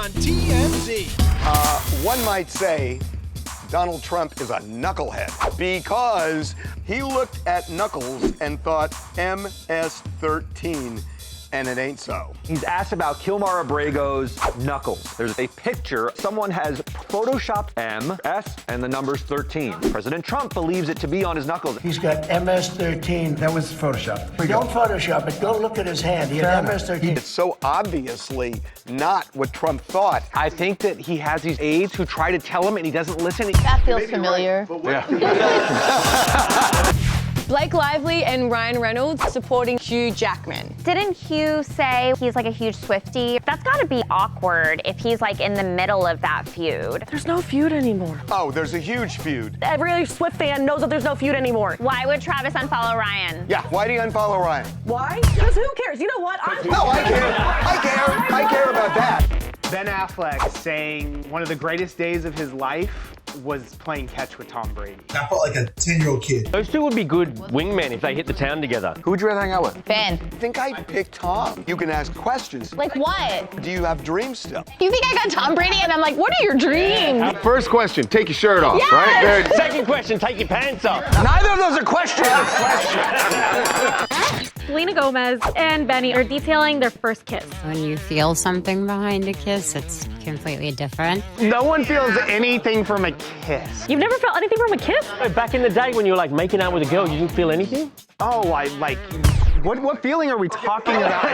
on TMZ. One might say Donald Trump is a knucklehead because he looked at knuckles and thought MS-13, and it ain't so. He's asked about Kilmar Abrego's knuckles. There's a picture. Someone has photoshopped MS and the numbers 13. President Trump believes it to be on his knuckles. He's got MS-13. That was Photoshop. Don't Photoshop it. Go look at his hand. He had MS-13. It's so obviously not what Trump thought. I think that he has these aides who try to tell him and he doesn't listen. That feels familiar. Yeah. Blake Lively and Ryan Reynolds supporting Hugh Jackman. Didn't Hugh say he's like a huge Swiftie? That's gotta be awkward if he's like in the middle of that feud. There's no feud anymore. Oh, there's a huge feud. Every Swift fan knows that there's no feud anymore. Why would Travis unfollow Ryan? Yeah, why do you unfollow Ryan? Why? Because who cares? You know what? No, I care about that. Ben Affleck saying one of the greatest days of his life was playing catch with Tom Brady. I felt like a 10-year-old kid. Those two would be good wingmen if they hit the town together. Who would you rather hang out with? Ben. I think I'd pick Tom. You can ask questions. Like what? Do you have dreams still? You think I got Tom Brady and I'm like, what are your dreams? First question, take your shirt off, Yes! right? Second question, take your pants off. Neither of those are questions. Selena Gomez and Benny are detailing their first kiss. When you feel something behind a kiss, it's completely different. No one feels anything from a kiss. You've never felt anything from a kiss? Back in the day when you were like making out with a girl, you didn't feel anything? Oh, what feeling are we talking about?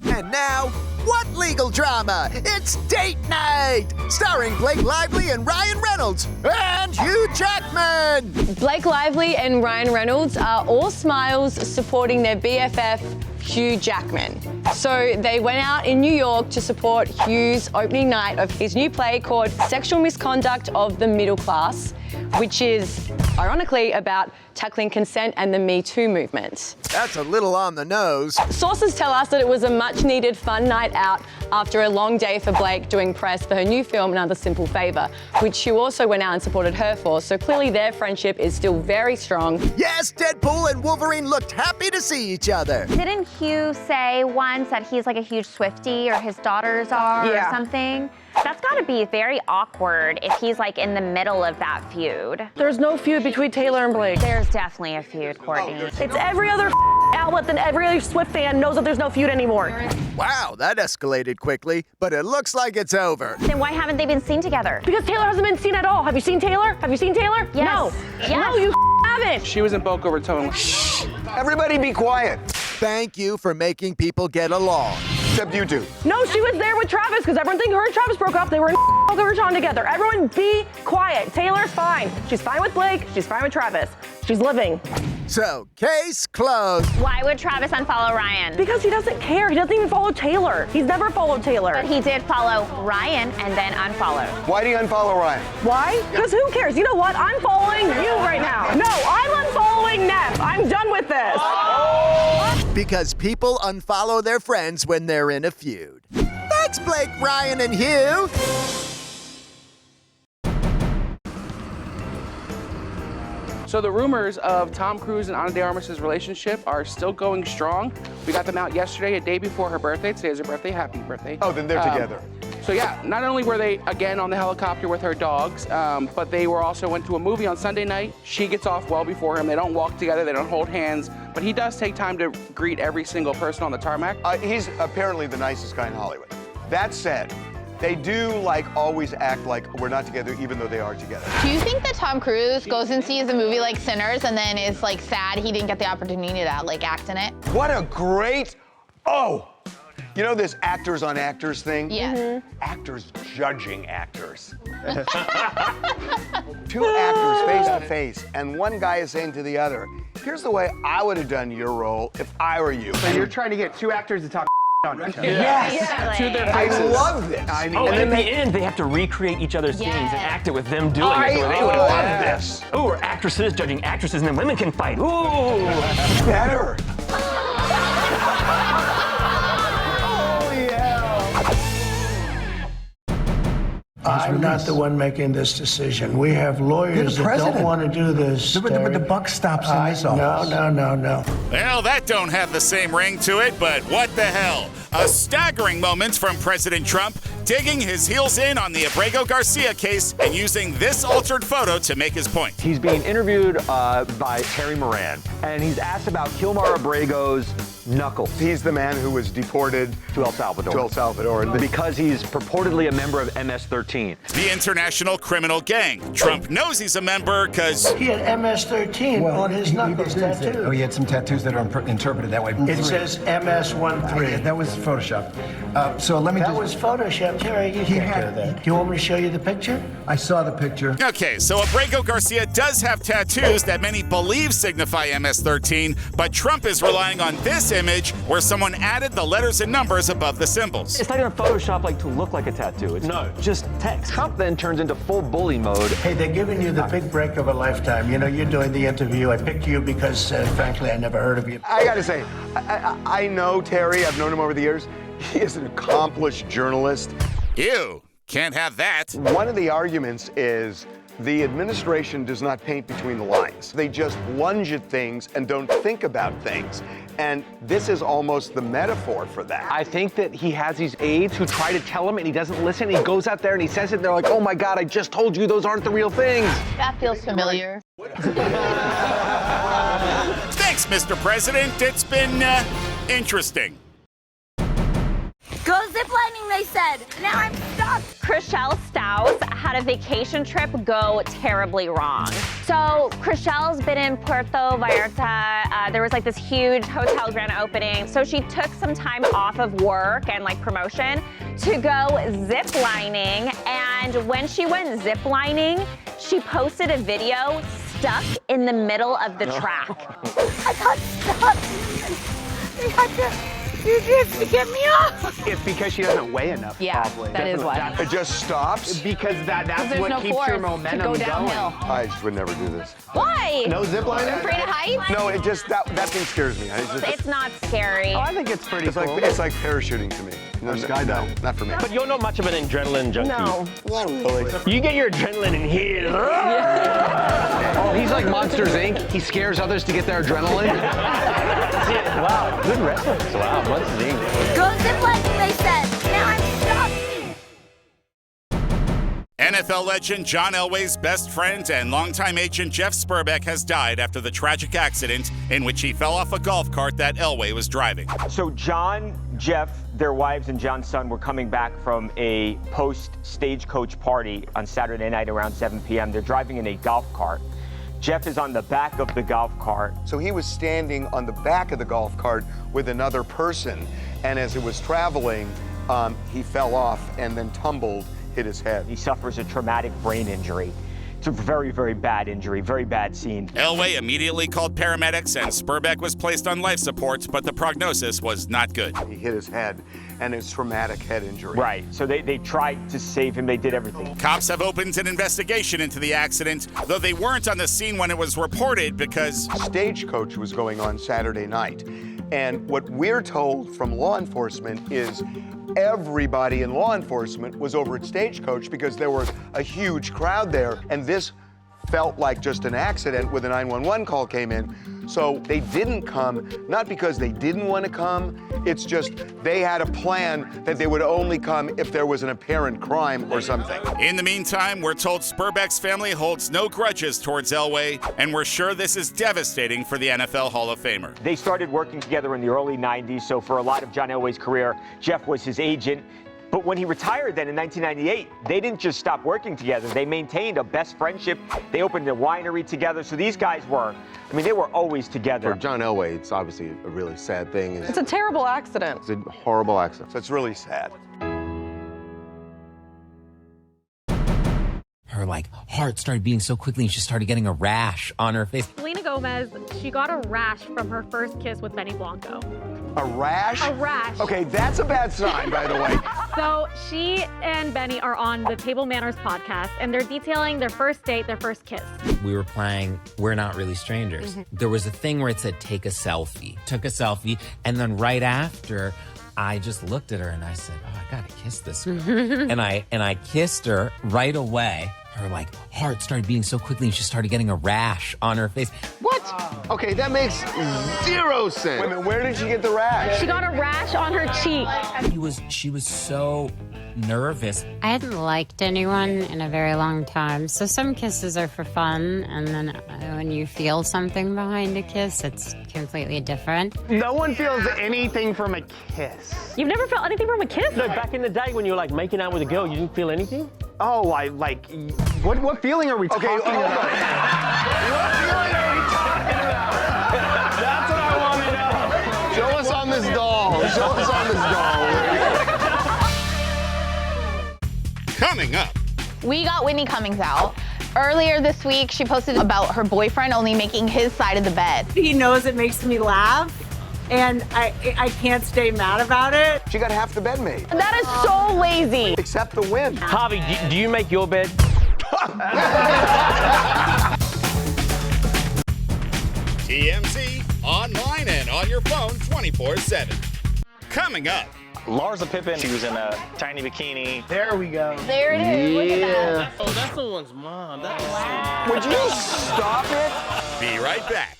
And now, what legal drama? It's Date Night, starring Blake Lively and Ryan Reynolds and Hugh Jackman. Blake Lively and Ryan Reynolds are all smiles supporting their BFF, Hugh Jackman. So they went out in New York to support Hugh's opening night of his new play called Sexual Misconduct of the Middle Class, which is ironically about tackling consent and the Me Too movement. That's a little on the nose. Sources tell us that it was a much-needed fun night out after a long day for Blake doing press for her new film, Another Simple Favor, which Hugh also went out and supported her for, so clearly their friendship is still very strong. Yes, Deadpool and Wolverine looked happy to see each other. Didn't Hugh say once that he's like a huge Swiftie or his daughters are or something? That's gotta be very awkward if he's like in the middle of that feud. There's no feud between Taylor and Blake. There's definitely a feud, Courtney. It's every other outlet that every other Swift fan knows that there's no feud anymore. Wow, that escalated quickly, but it looks like it's over. Then why haven't they been seen together? Because Taylor hasn't been seen at all. Have you seen Taylor? Have you seen Taylor? Yes. No. Yes. No, you haven't. She was in Boca Raton. Shh, everybody be quiet. Thank you for making people get along. Except you two. No, she was there with Travis because everyone thinking her and Travis broke up. They were in Boca Raton together. Everyone be quiet. Taylor's fine. She's fine with Blake. She's fine with Travis. She's living. So, case closed. Why would Travis unfollow Ryan? Because he doesn't care. He doesn't even follow Taylor. He's never followed Taylor. But he did follow Ryan and then unfollow. Why do you unfollow Ryan? Why? Because who cares? You know what? I'm following you right now. No, I'm unfollowing Neff. I'm done with this. Because people unfollow their friends when they're in a feud. Thanks, Blake, Ryan, and Hugh. So the rumors of Tom Cruise and Ana de Armas' relationship are still going strong. We got them out yesterday, a day before her birthday. Today is her birthday. Happy birthday. Oh, then they're together. So yeah, not only were they again on the helicopter with her dogs, but they were also went to a movie on Sunday night. She gets off well before him. They don't walk together, they don't hold hands, but he does take time to greet every single person on the tarmac. He's apparently the nicest guy in Hollywood. That said, they do always act like we're not together even though they are together. Do you think that Tom Cruise goes and sees a movie like Sinners and then is like sad he didn't get the opportunity to act in it? What a great, you know this actors on actors thing? Yes. Actors judging actors. Two actors face to face, and one guy is saying to the other, here's the way I would have done your role if I were you. So you're trying to get two actors to talk on each other. Yes! To their I faces. love this. And then at the end, they have to recreate each other's scenes and act it with them doing I it. They would love this. Ooh, we're actresses judging actresses, and then women can fight. Ooh! Better. I'm not the one making this decision. We have lawyers that don't want to do this. But the buck stops in this office. No. Well, that don't have the same ring to it, but what the hell? A staggering moment from President Trump digging his heels in on the Abrego Garcia case and using this altered photo to make his point. He's being interviewed by Terry Moran, and he's asked about Kilmar Abrego's knuckles. He's the man who was deported to El Salvador. Because he's purportedly a member of MS-13. The international criminal gang. Trump knows he's a member because he had MS-13 on his knuckles tattooed. Oh, he had some tattoos that are interpreted that way. It says MS-13. That was Photoshopped. So let me That was Photoshopped. Terry, you can't do that. Do you want me to show you the picture? I saw the picture. Okay, so Abrego Garcia does have tattoos that many believe signify MS-13, but Trump is relying on this image where someone added the letters and numbers above the symbols. It's not even Photoshop to look like a tattoo. It's just text. Trump then turns into full bully mode. Hey, they're giving you the big break of a lifetime. You know, you're doing the interview. I picked you because, frankly, I never heard of you. I gotta say, I know Terry. I've known him over the years. He is an accomplished journalist. Ew, can't have that. One of the arguments is the administration does not paint between the lines. They just lunge at things and don't think about things. And this is almost the metaphor for that. I think that he has these aides who try to tell him and he doesn't listen. He goes out there and he says it and they're like, oh my God, I just told you those aren't the real things. That feels familiar. Thanks, Mr. President. It's been interesting. Go ziplining, they said. Now I'm stuck. Chriselle Staus had a vacation trip go terribly wrong. So Chriselle's been in Puerto Vallarta. There was like this huge hotel grand opening. So she took some time off of work and like promotion to go ziplining. And when she went ziplining, she posted a video stuck in the middle of the track. I got stuck. They had to do this to get me off. It's because she doesn't weigh enough, probably. That is why. It just stops? Because that's what keeps your momentum to go downhill. going. I just would never do this. Why? No zip line? Afraid of heights? No, it just, that thing scares me. It's not scary. Oh, I think it's pretty cool. It's like parachuting to me. Or skydiving. Not for me. But you're not much of an adrenaline junkie. No. Not really. You get your adrenaline in here. Oh, he's like Monsters, Inc. He scares others to get their adrenaline. Wow, good reference. Wow, Monsters, Inc. Go ziplining, they said. Now I'm stuck. NFL legend John Elway's best friend and longtime agent Jeff Sperbeck has died after the tragic accident in which he fell off a golf cart that Elway was driving. So John, Jeff, their wives, and John's son were coming back from a post-stagecoach party on Saturday night around 7 p.m. They're driving in a golf cart. Jeff is on the back of the golf cart. So he was standing on the back of the golf cart with another person, and as it was traveling, he fell off and then tumbled, hit his head. He suffers a traumatic brain injury. It's a very, very bad injury, very bad scene. Elway immediately called paramedics and Sperbeck was placed on life support, but the prognosis was not good. He hit his head, and it's traumatic head injury. Right, so they tried to save him, they did everything. Cops have opened an investigation into the accident, though they weren't on the scene when it was reported because Stagecoach was going on Saturday night. And what we're told from law enforcement is everybody in law enforcement was over at Stagecoach because there was a huge crowd there, and this felt like just an accident when the 911 call came in. So they didn't come, not because they didn't want to come, it's just they had a plan that they would only come if there was an apparent crime or something. In the meantime, we're told Sperbeck's family holds no grudges towards Elway, and we're sure this is devastating for the NFL Hall of Famer. They started working together in the early 90s, so for a lot of John Elway's career, Jeff was his agent. But when he retired then in 1998, they didn't just stop working together. They maintained a best friendship. They opened a winery together. So these guys were, they were always together. For John Elway, it's obviously a really sad thing. It's a terrible accident. It's a horrible accident. So it's really sad. Her heart started beating so quickly and she started getting a rash on her face. Selena Gomez, she got a rash from her first kiss with Benny Blanco. A rash? A rash. Okay, that's a bad sign, by the way. So she and Benny are on the Table Manners podcast, and they're detailing their first date, their first kiss. We were playing We're Not Really Strangers. There was a thing where it said, take a selfie. Took a selfie, and then right after, I just looked at her and I said, oh, I gotta kiss this girl. and I kissed her right away. Her like heart started beating so quickly and she started getting a rash on her face. What? Okay, that makes 0 sense. Wait a minute, where did she get the rash? She got a rash on her cheek. She was so nervous. I hadn't liked anyone in a very long time, so some kisses are for fun, and then when you feel something behind a kiss, it's completely different. No one feels anything from a kiss. You've never felt anything from a kiss? No, back in the day when you were like making out with a girl, you didn't feel anything? Oh, what feeling are we talking about? What feeling are we talking about? That's what I want to know. Show us on this doll. Show us on this doll. Coming up. We got Whitney Cummings out. Earlier this week, she posted about her boyfriend only making his side of the bed. He knows it makes me laugh, and I can't stay mad about it. She got half the bed made. That is so lazy. Except the wind. Harvey, do you make your bed? TMZ, online and on your phone 24/7. Coming up. Larsa Pippen, she was in a tiny bikini. There we go. There it is. Look at that. Oh, that's someone's mom. Would you stop it? Be right back.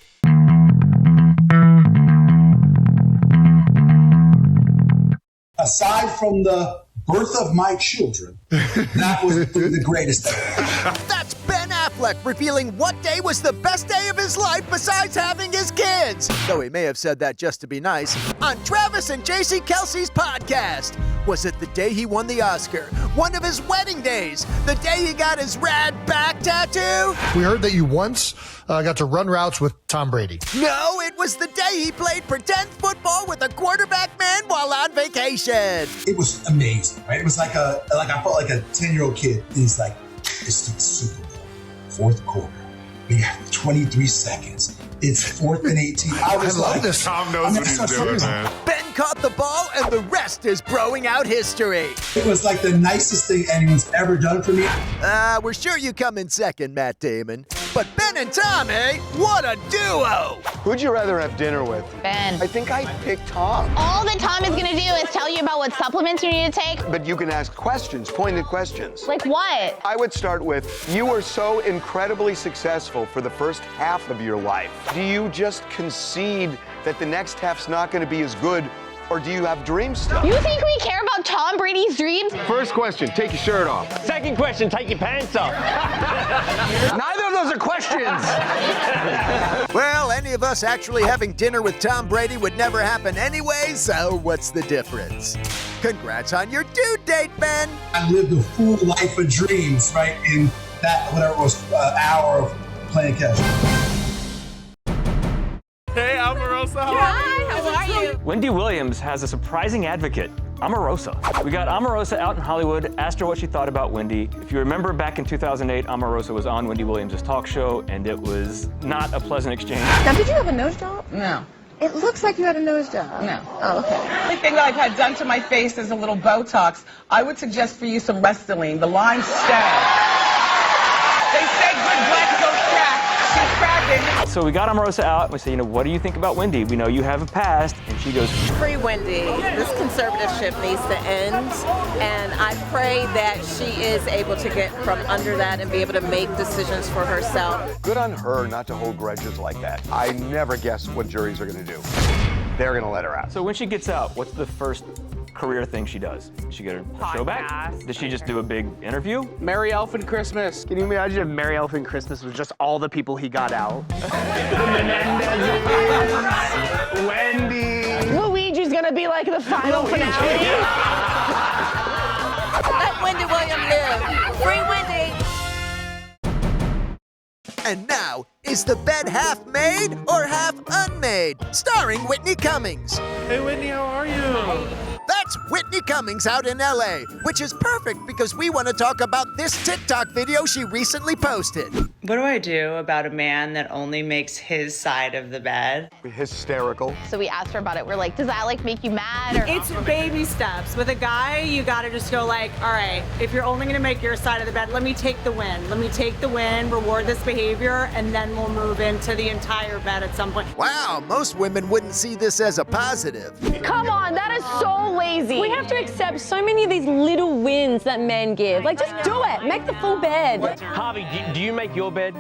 Aside from the birth of my children, that was the greatest ever. That's Ben Affleck revealing what day was the best day of his life besides having his kids. Though he may have said that just to be nice. On Travis and JC Kelsey's podcast. Was it the day he won the Oscar? One of his wedding days? The day he got his rad back tattoo? We heard that you once got to run routes with Tom Brady. No, it was the day he played pretend football with a quarterback man while on vacation. It was amazing, right? It was I felt like a 10-year-old kid. He's like, it's the Super Bowl, fourth quarter. We have 23 seconds. It's 4th and 18. I love this. Tom knows what he's doing, man. Ben caught the ball, and the rest is broing out history. It was like the nicest thing anyone's ever done for me. We're sure you come in second, Matt Damon. But Ben and Tom, eh? What a duo! Who'd you rather have dinner with? Ben. I think I'd pick Tom. All that Tom is gonna do is tell you about what supplements you need to take. But you can ask questions, pointed questions. Like what? I would start with, you were so incredibly successful for the first half of your life. Do you just concede that the next half's not going to be as good, or do you have dreams still? You think we care about Tom Brady's dreams? First question, take your shirt off. Second question, take your pants off. Neither of those are questions. Well, any of us actually having dinner with Tom Brady would never happen anyway, so what's the difference? Congrats on your due date, Ben. I lived a full life of dreams, right? In that, whatever it was, hour of playing catch. Hey, Omarosa. Hi, how are you? Wendy Williams has a surprising advocate, Omarosa. We got Omarosa out in Hollywood, asked her what she thought about Wendy. If you remember back in 2008, Omarosa was on Wendy Williams' talk show, and it was not a pleasant exchange. Now, did you have a nose job? No. It looks like you had a nose job. No. Oh, okay. The only thing that I've had done to my face is a little Botox. I would suggest for you some Restylane. The lines stay. They say good black don't crack. She's cracking. So we got Omarosa out, and we said, what do you think about Wendy? We know you have a past, and she goes, Free Wendy. This conservatorship needs to end, and I pray that she is able to get from under that and be able to make decisions for herself. Good on her not to hold grudges like that. I never guess what juries are going to do. They're going to let her out. So when she gets out, what's the first career thing she does? She get her show back? Does she just do a big interview? Merry Elfin Christmas. Can you imagine if Merry Elfin Christmas was just all the people he got out? Wendy. Luigi's gonna be like the final finale. Let Wendy Williams live. Free Wendy. And now, is the bed half made or half unmade? Starring Whitney Cummings. Hey, Whitney, how are you? That's Whitney Cummings out in LA, which is perfect because we want to talk about this TikTok video she recently posted. What do I do about a man that only makes his side of the bed? Hysterical. So we asked her about it. We're like, does that like make you mad? Or It's baby steps. With a guy, you gotta just go like, all right, if you're only gonna make your side of the bed, let me take the win. Let me take the win, reward this behavior, and then we'll move into the entire bed at some point. Wow, most women wouldn't see this as a positive. Come on, that is so lazy. We have to accept so many of these little wins that men give. Like, just do it. Make the full bed. Harvey, do you make your bed?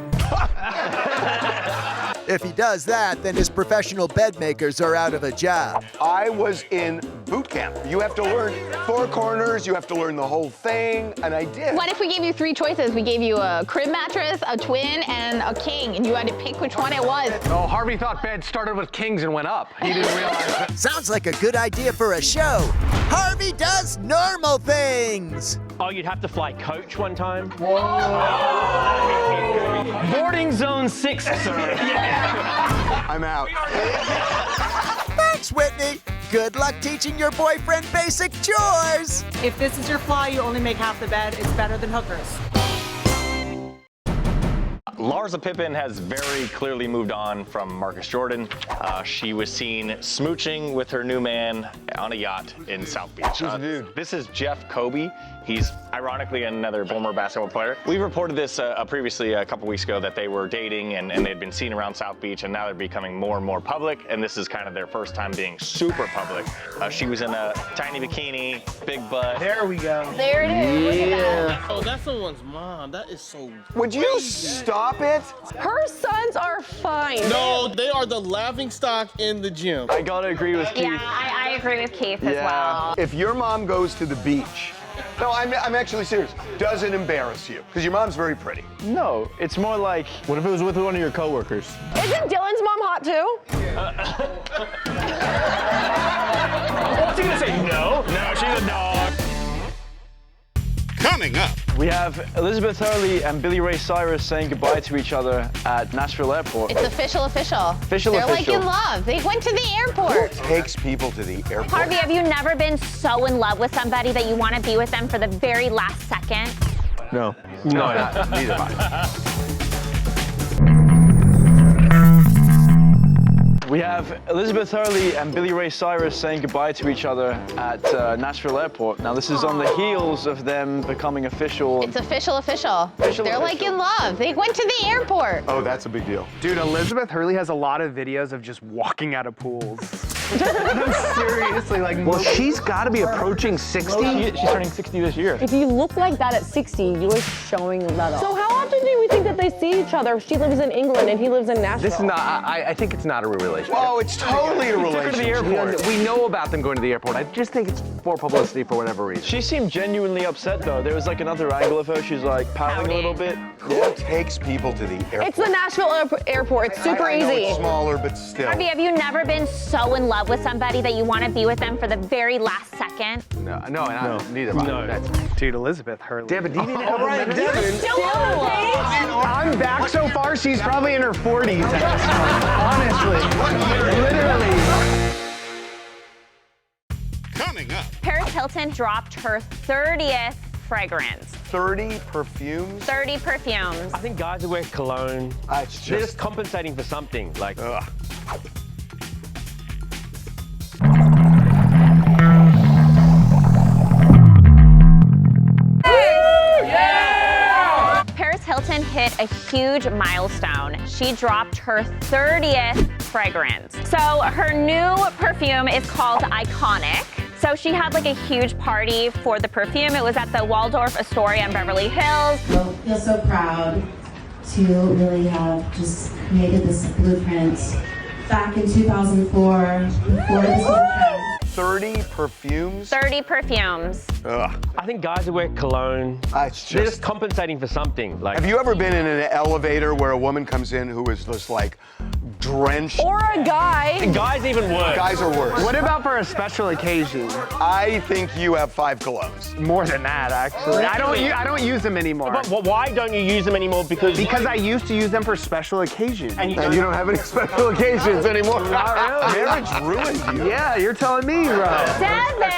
If he does that, then his professional bed makers are out of a job. I was in boot camp. You have to learn 4 corners, you have to learn the whole thing, and I did. What if we gave you 3 choices? We gave you a crib mattress, a twin, and a king, and you had to pick which one it was. Oh, Harvey thought bed started with kings and went up. He didn't realize that. Sounds like a good idea for a show. Harvey does normal things. Oh, you'd have to fly coach one time? Boarding zone 6, sir. I'm out. Thanks, Whitney. Good luck teaching your boyfriend basic chores. If this is your flaw, you only make half the bed, it's better than hookers. Larsa Pippen has very clearly moved on from Marcus Jordan. She was seen smooching with her new man on a yacht in South Beach. This is Jeff Kobe. He's ironically another former basketball player. We reported this previously a couple weeks ago that they were dating and they'd been seen around South Beach, and now they're becoming more and more public, and this is kind of their first time being super public. She was in a tiny bikini, big butt. There we go. There it is. Yeah. Oh, that's someone's mom. That is so Would you stop it? Her sons are fine. No, they are the laughing stock in the gym. I gotta agree with Keith. Yeah, I agree with Keith as well. If your mom goes to the beach, no, I'm actually serious, does it embarrass you? Because your mom's very pretty. No, it's more like, What if it was with one of your coworkers? Isn't Dylan's mom hot too? What's he gonna say? No. No, she's a dog. Coming up. we have Elizabeth Hurley and Billy Ray Cyrus saying goodbye to each other at Nashville Airport. It's official. They're like in love. They went to the airport. Who takes people to the airport? Harvey, have you never been so in love with somebody that you want to be with them for the very last second? No. No, neither have I. We have Elizabeth Hurley and Billy Ray Cyrus saying goodbye to each other at Nashville Airport. Now, this is on the heels of them becoming official. It's official. They're like in love. They went to the airport. Oh, that's a big deal. Dude, Elizabeth Hurley has a lot of videos of just walking out of pools. Seriously, like, well, she's got to be approaching 60. She's turning 60 this year. If you look like that at 60, you're showing that off. So how often do we think that they see each other? She lives in England and he lives in Nashville. This is not, I think it's not a real relationship. Oh, it's totally a relationship. We know about them going to the airport. I just think it's for publicity for whatever reason. She seemed genuinely upset, though. There was like another angle of her. She's like pouting a little bit. Who takes people to the airport? It's the Nashville airport. It's super I know easy. It's smaller, but still. Harvey, have you never been so in love with somebody that you want to be with them for the very last second? No, neither of us. Dude, Elizabeth Hurley. Devin, do you need help? Right, Devin. Still on the page? I'm back so far, she's probably in her 40s at this point. Honestly. Literally. Coming up. Paris Hilton dropped her 30th fragrance. 30 perfumes? 30 perfumes. I think guys who wear cologne, they're just compensating for something. Like, Paris Hilton hit a huge milestone. She dropped her 30th fragrance. So her new perfume is called Iconic. So she had like a huge party for the perfume. It was at the Waldorf Astoria in Beverly Hills. I feel so proud to really have just created this blueprint back in 2004 before this whole trend. 30 perfumes? 30 perfumes. Ugh. I think guys who wear cologne, they're just compensating for something. Like, have you ever been in an elevator where a woman comes in who is just like drenched. Or a guy. Guys even worse. Guys are worse. What about for a special occasion? I think you have 5 colognes. More than that, actually. I don't use them anymore. But why don't you use them anymore? Because I used to use them for special occasions. And you don't have any special occasions anymore. Not really. Marriage ruined you. Yeah, you're telling me, bro. Devin!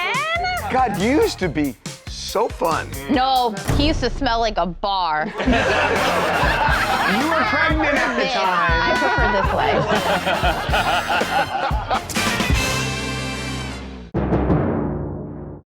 God, you used to be so fun. No, he used to smell like a bar. You were pregnant at the time. I prefer this way.